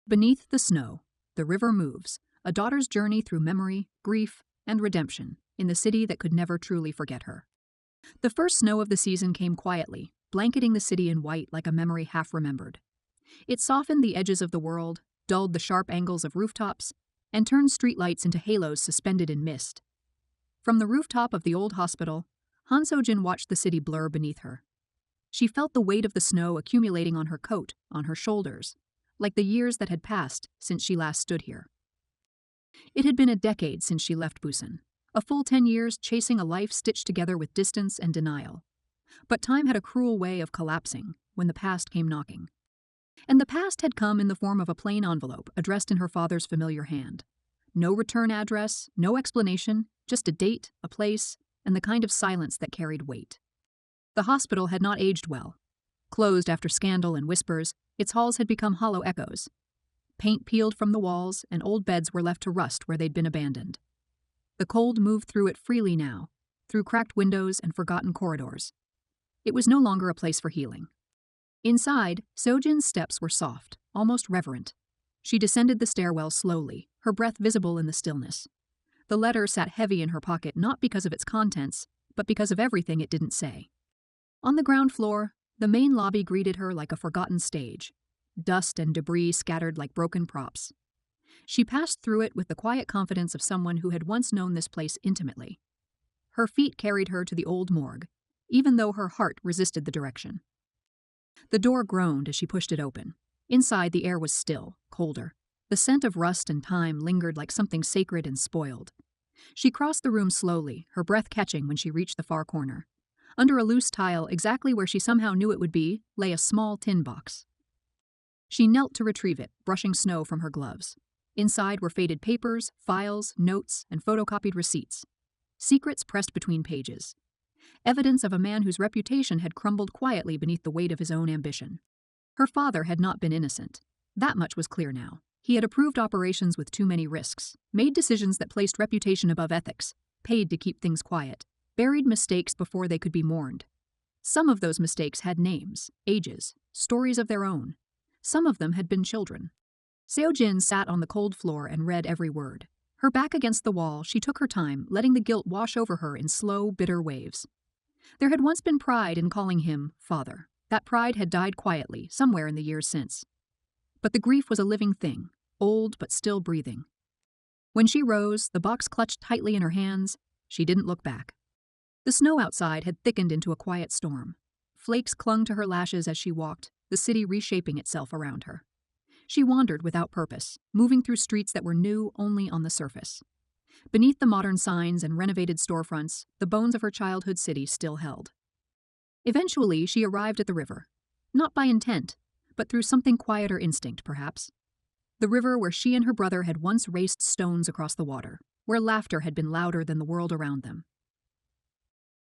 Beneath the Snow, the river moves, a daughter's journey through memory, grief, and redemption in the city that could never truly forget her. The first snow of the season came quietly, blanketing the city in white like a memory half remembered. It softened the edges of the world, dulled the sharp angles of rooftops, and turned streetlights into halos suspended in mist. From the rooftop of the old hospital, Han Sojin watched the city blur beneath her. She felt the weight of the snow accumulating on her coat, on her shoulders, like the years that had passed since she last stood here. It had been a decade since she left Busan, a full 10 years chasing a life stitched together with distance and denial. But time had a cruel way of collapsing when the past came knocking. And the past had come in the form of a plain envelope addressed in her father's familiar hand. No return address, no explanation, just a date, a place, and the kind of silence that carried weight. The hospital had not aged well. Closed after scandal and whispers, its halls had become hollow echoes. Paint peeled from the walls, and old beds were left to rust where they'd been abandoned. The cold moved through it freely now, through cracked windows and forgotten corridors. It was no longer a place for healing. Inside, Sojin's steps were soft, almost reverent. She descended the stairwell slowly, her breath visible in the stillness. The letter sat heavy in her pocket not because of its contents, but because of everything it didn't say. On the ground floor, the main lobby greeted her like a forgotten stage. Dust and debris scattered like broken props. She passed through it with the quiet confidence of someone who had once known this place intimately. Her feet carried her to the old morgue, even though her heart resisted the direction. The door groaned as she pushed it open. Inside, the air was still, colder. The scent of rust and time lingered like something sacred and spoiled. She crossed the room slowly, her breath catching when she reached the far corner. Under a loose tile, exactly where she somehow knew it would be, lay a small tin box. She knelt to retrieve it, brushing snow from her gloves. Inside were faded papers, files, notes, and photocopied receipts. Secrets pressed between pages. Evidence of a man whose reputation had crumbled quietly beneath the weight of his own ambition. Her father had not been innocent. That much was clear now. He had approved operations with too many risks, made decisions that placed reputation above ethics, paid to keep things quiet, buried mistakes before they could be mourned. Some of those mistakes had names, ages, stories of their own. Some of them had been children. Seo-jin sat on the cold floor and read every word. Her back against the wall, she took her time, letting the guilt wash over her in slow, bitter waves. There had once been pride in calling him father. That pride had died quietly, somewhere in the years since. But the grief was a living thing, old but still breathing. When she rose, the box clutched tightly in her hands. She didn't look back. The snow outside had thickened into a quiet storm. Flakes clung to her lashes as she walked, the city reshaping itself around her. She wandered without purpose, moving through streets that were new only on the surface. Beneath the modern signs and renovated storefronts, the bones of her childhood city still held. Eventually, she arrived at the river. Not by intent, but through something quieter instinct, perhaps. The river where she and her brother had once raced stones across the water, where laughter had been louder than the world around them.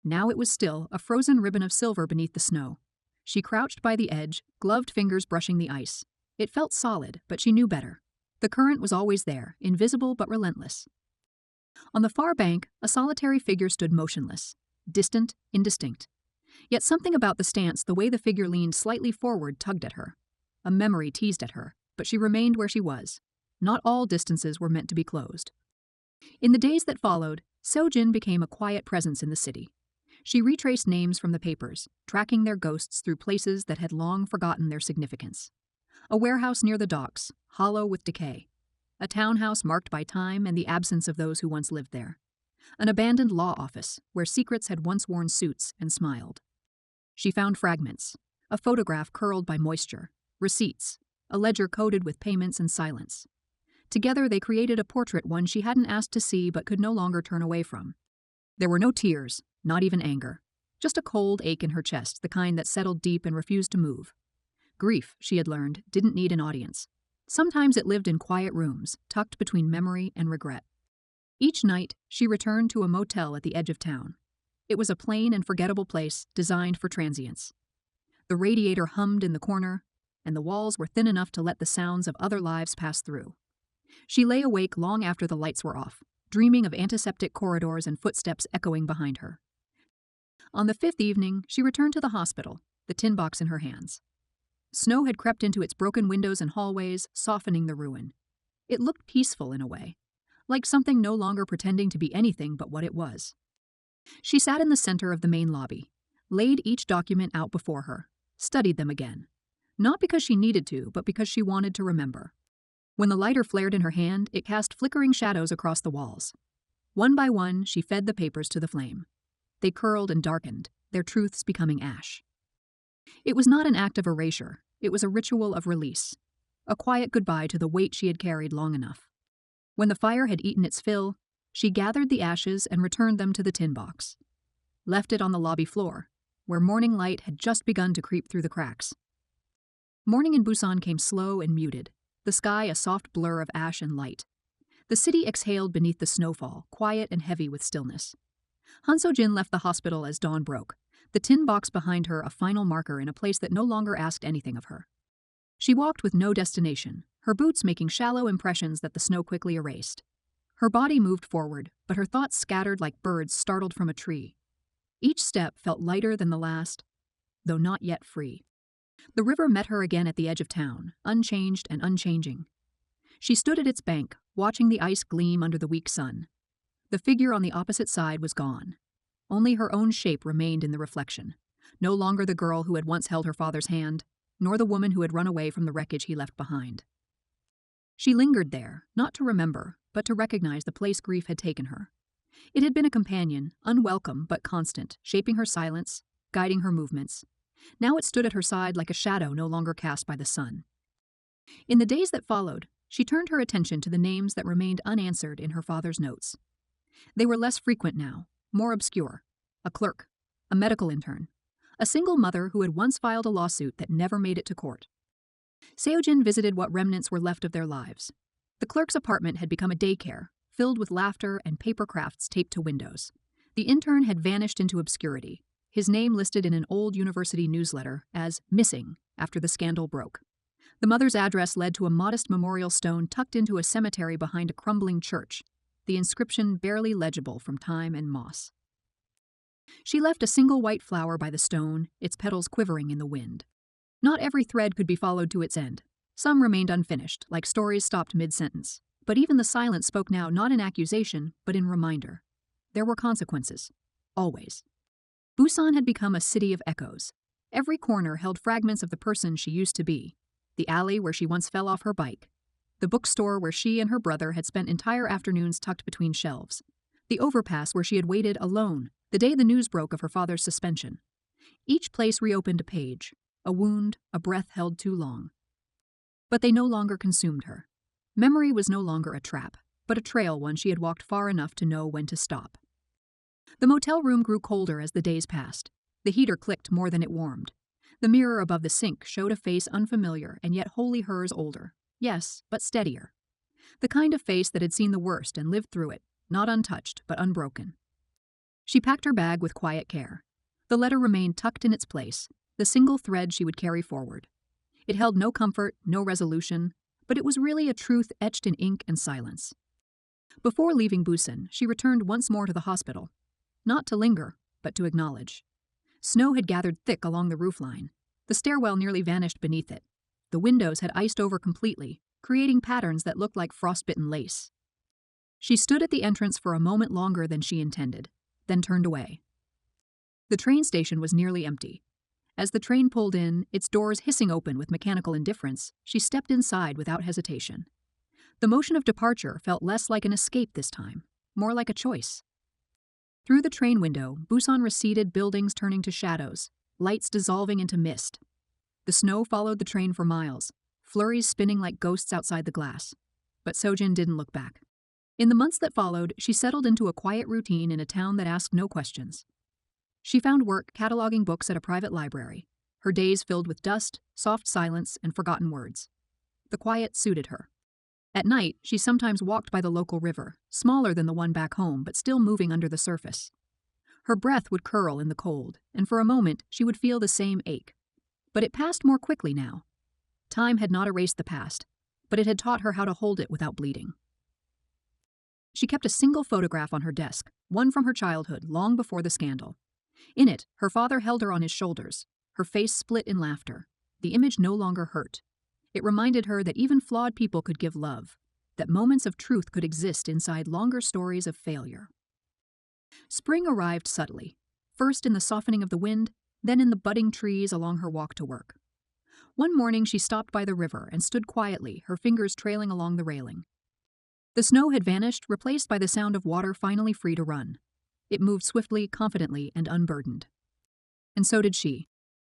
Now it was still, a frozen ribbon of silver beneath the snow. She crouched by the edge, gloved fingers brushing the ice. It felt solid, but she knew better. The current was always there, invisible but relentless. On the far bank, a solitary figure stood motionless, distant, indistinct. Yet something about the stance, the way the figure leaned slightly forward, tugged at her. A memory teased at her, but she remained where she was. Not all distances were meant to be closed. In the days that followed, Seo-jin became a quiet presence in the city. She retraced names from the papers, tracking their ghosts through places that had long forgotten their significance. A warehouse near the docks, hollow with decay. A townhouse marked by time and the absence of those who once lived there. An abandoned law office where secrets had once worn suits and smiled. She found fragments, a photograph curled by moisture, receipts, a ledger coated with payments and silence. Together they created a portrait, one she hadn't asked to see but could no longer turn away from. There were no tears, not even anger. Just a cold ache in her chest, the kind that settled deep and refused to move. Grief, she had learned, didn't need an audience. Sometimes it lived in quiet rooms, tucked between memory and regret. Each night, she returned to a motel at the edge of town. It was a plain and forgettable place designed for transients. The radiator hummed in the corner, and the walls were thin enough to let the sounds of other lives pass through. She lay awake long after the lights were off, dreaming of antiseptic corridors and footsteps echoing behind her. On the 5th evening, she returned to the hospital, the tin box in her hands. Snow had crept into its broken windows and hallways, softening the ruin. It looked peaceful in a way, like something no longer pretending to be anything but what it was. She sat in the center of the main lobby, laid each document out before her, studied them again. Not because she needed to, but because she wanted to remember. When the lighter flared in her hand, it cast flickering shadows across the walls. One by one, she fed the papers to the flame. They curled and darkened, their truths becoming ash. It was not an act of erasure, it was a ritual of release, a quiet goodbye to the weight she had carried long enough. When the fire had eaten its fill, she gathered the ashes and returned them to the tin box. Left it on the lobby floor, where morning light had just begun to creep through the cracks. Morning in Busan came slow and muted, the sky a soft blur of ash and light. The city exhaled beneath the snowfall, quiet and heavy with stillness. Han So-jin left the hospital as dawn broke, the tin box behind her a final marker in a place that no longer asked anything of her. She walked with no destination, her boots making shallow impressions that the snow quickly erased. Her body moved forward, but her thoughts scattered like birds startled from a tree. Each step felt lighter than the last, though not yet free. The river met her again at the edge of town, unchanged and unchanging. She stood at its bank, watching the ice gleam under the weak sun. The figure on the opposite side was gone. Only her own shape remained in the reflection, no longer the girl who had once held her father's hand, nor the woman who had run away from the wreckage he left behind. She lingered there, not to remember, but to recognize the place grief had taken her. It had been a companion, unwelcome but constant, shaping her silence, guiding her movements. Now it stood at her side like a shadow no longer cast by the sun. In the days that followed, she turned her attention to the names that remained unanswered in her father's notes. They were less frequent now, more obscure. A clerk, a medical intern, a single mother who had once filed a lawsuit that never made it to court. Seo-jin visited what remnants were left of their lives. The clerk's apartment had become a daycare, filled with laughter and paper crafts taped to windows. The intern had vanished into obscurity, his name listed in an old university newsletter as missing after the scandal broke. The mother's address led to a modest memorial stone tucked into a cemetery behind a crumbling church, the inscription barely legible from time and moss. She left a single white flower by the stone, its petals quivering in the wind. Not every thread could be followed to its end. Some remained unfinished, like stories stopped mid-sentence. But even the silence spoke now not in accusation, but in reminder. There were consequences. Always. Busan had become a city of echoes. Every corner held fragments of the person she used to be. The alley where she once fell off her bike. The bookstore where she and her brother had spent entire afternoons tucked between shelves. The overpass where she had waited alone the day the news broke of her father's suspension. Each place reopened a page, a wound, a breath held too long. But they no longer consumed her. Memory was no longer a trap, but a trail one she had walked far enough to know when to stop. The motel room grew colder as the days passed. The heater clicked more than it warmed. The mirror above the sink showed a face unfamiliar and yet wholly hers older. Yes, but steadier. The kind of face that had seen the worst and lived through it, not untouched, but unbroken. She packed her bag with quiet care. The letter remained tucked in its place, the single thread she would carry forward. It held no comfort, no resolution, but it was really a truth etched in ink and silence. Before leaving Busan, she returned once more to the hospital. Not to linger, but to acknowledge. Snow had gathered thick along the roofline. The stairwell nearly vanished beneath it. The windows had iced over completely, creating patterns that looked like frostbitten lace. She stood at the entrance for a moment longer than she intended, then turned away. The train station was nearly empty. As the train pulled in, its doors hissing open with mechanical indifference, she stepped inside without hesitation. The motion of departure felt less like an escape this time, more like a choice. Through the train window, Busan receded, buildings turning to shadows, lights dissolving into mist. The snow followed the train for miles, flurries spinning like ghosts outside the glass. But Seo-jin didn't look back. In the months that followed, she settled into a quiet routine in a town that asked no questions. She found work cataloging books at a private library, her days filled with dust, soft silence, and forgotten words. The quiet suited her. At night, she sometimes walked by the local river, smaller than the one back home, but still moving under the surface. Her breath would curl in the cold, and for a moment she would feel the same ache. But it passed more quickly now. Time had not erased the past, but it had taught her how to hold it without bleeding. She kept a single photograph on her desk, one from her childhood, long before the scandal. In it, her father held her on his shoulders, her face split in laughter. The image no longer hurt. It reminded her that even flawed people could give love, that moments of truth could exist inside longer stories of failure. Spring arrived subtly, first in the softening of the wind, then in the budding trees along her walk to work. One morning she stopped by the river and stood quietly, her fingers trailing along the railing. The snow had vanished, replaced by the sound of water finally free to run. It moved swiftly, confidently, and unburdened. And so did she.